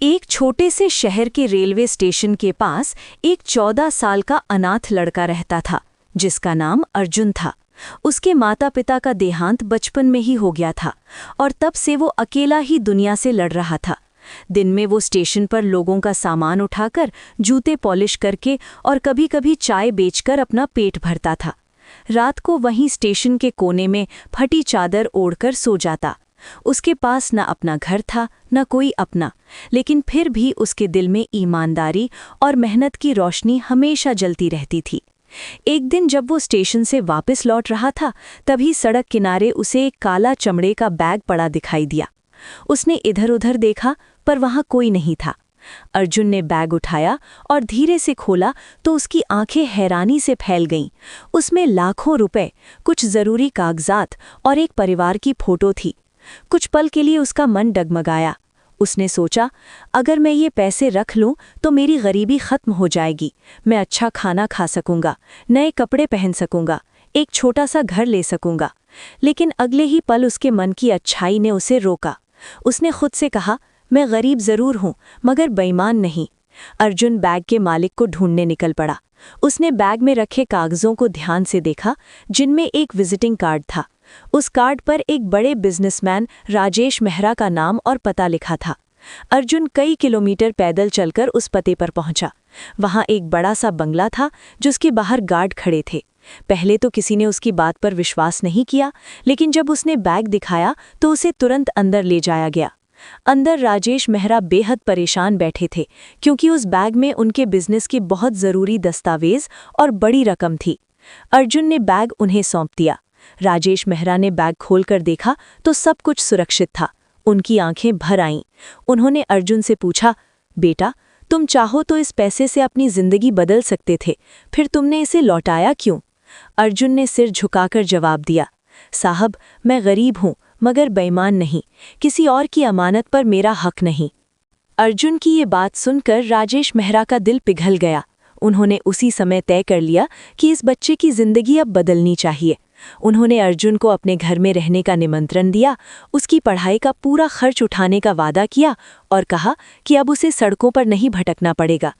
एक छोटे से शहर के रेलवे स्टेशन के पास एक 14 साल का अनाथ लड़का रहता था जिसका नाम अर्जुन था। उसके माता पिता का देहांत बचपन में ही हो गया था और तब से वो अकेला ही दुनिया से लड़ रहा था। दिन में वो स्टेशन पर लोगों का सामान उठाकर, जूते पॉलिश करके और कभी-कभी चाय बेचकर अपना पेट भरता था। रात को वहीं स्टेशन के कोने में फटी चादर ओढ़कर सो जाता। उसके पास न अपना घर था न कोई अपना, लेकिन फिर भी उसके दिल में ईमानदारी और मेहनत की रोशनी हमेशा जलती रहती थी। एक दिन जब वो स्टेशन से वापस लौट रहा था, तभी सड़क किनारे उसे एक काला चमड़े का बैग पड़ा दिखाई दिया। उसने इधर-उधर देखा पर वहां कोई नहीं था। अर्जुन ने बैग उठाया और धीरे से खोला तो उसकी आंखें हैरानी से फैल गईं। उसमें लाखों रुपए, कुछ जरूरी कागजात और एक परिवार की फोटो थी। कुछ पल के लिए उसका मन डगमगाया। उसने सोचा, अगर मैं ये पैसे रख लूं तो मेरी गरीबी खत्म हो जाएगी। मैं अच्छा खाना खा सकूंगा, नए कपड़े पहन सकूंगा, एक छोटा सा घर ले सकूंगा। लेकिन अगले ही पल उसके मन की अच्छाई ने उसे रोका। उसने खुद से कहा, मैं गरीब जरूर हूं मगर बेईमान नहीं। अर्जुन बैग के मालिक को ढूंढने निकल पड़ा। उसने बैग में रखे कागजों को ध्यान से देखा, जिनमें एक विजिटिंग कार्ड था। उस कार्ड पर एक बड़े बिजनेसमैन राजेश मेहरा का नाम और पता लिखा था। अर्जुन कई किलोमीटर पैदल चलकर उस पते पर पहुंचा। वहां एक बड़ा सा बंगला था जिसके बाहर गार्ड खड़े थे। पहले तो किसी ने उसकी बात पर विश्वास नहीं किया, लेकिन जब उसने बैग दिखाया तो उसे तुरंत अंदर ले जाया गया। अंदर राजेश मेहरा बेहद परेशान बैठे थे, क्योंकि उस बैग में उनके बिजनेस की बहुत ज़रूरी दस्तावेज और बड़ी रकम थी। अर्जुन ने बैग उन्हें सौंप दिया। राजेश मेहरा ने बैग खोलकर देखा तो सब कुछ सुरक्षित था। उनकी आंखें भर आईं। उन्होंने अर्जुन से पूछा, बेटा, तुम चाहो तो इस पैसे से अपनी जिंदगी बदल सकते थे, फिर तुमने इसे लौटाया क्यों? अर्जुन ने सिर झुकाकर जवाब दिया, साहब, मैं गरीब हूं मगर बेईमान नहीं। किसी और की अमानत पर मेरा हक नहीं। अर्जुन की ये बात सुनकर राजेश मेहरा का दिल पिघल गया। उन्होंने उसी समय तय कर लिया कि इस बच्चे की जिंदगी अब बदलनी चाहिए। उन्होंने अर्जुन को अपने घर में रहने का निमंत्रण दिया, उसकी पढ़ाई का पूरा खर्च उठाने का वादा किया और कहा कि अब उसे सड़कों पर नहीं भटकना पड़ेगा।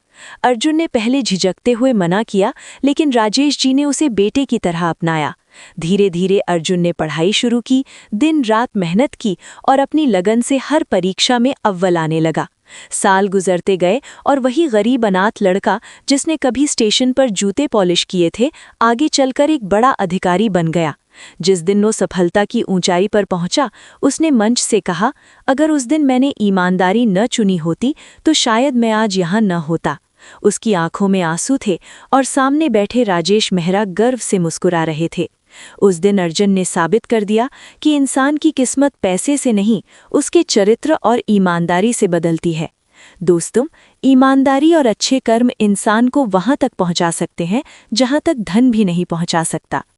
अर्जुन ने पहले झिझकते हुए मना किया, लेकिन राजेश जी ने उसे बेटे की तरह अपनाया। धीरे धीरे अर्जुन ने पढ़ाई शुरू की, दिन रात मेहनत की और अपनी लगन से हर परीक्षा में अव्वल आने लगा। साल गुजरते गए और वही गरीब अनाथ लड़का जिसने कभी स्टेशन पर जूते पॉलिश किए थे, आगे चलकर एक बड़ा अधिकारी बन गया। जिस दिन वो सफलता की ऊंचाई पर पहुंचा, उसने मंच से कहा, अगर उस दिन मैंने ईमानदारी न चुनी होती तो शायद मैं आज यहाँ न होता। उसकी आंखों में आंसू थे और सामने बैठे राजेश मेहरा गर्व से मुस्कुरा रहे थे। उस दिन अर्जुन ने साबित कर दिया कि इंसान की किस्मत पैसे से नहीं, उसके चरित्र और ईमानदारी से बदलती है। दोस्तों, ईमानदारी और अच्छे कर्म इंसान को वहां तक पहुंचा सकते हैं जहां तक धन भी नहीं पहुंचा सकता।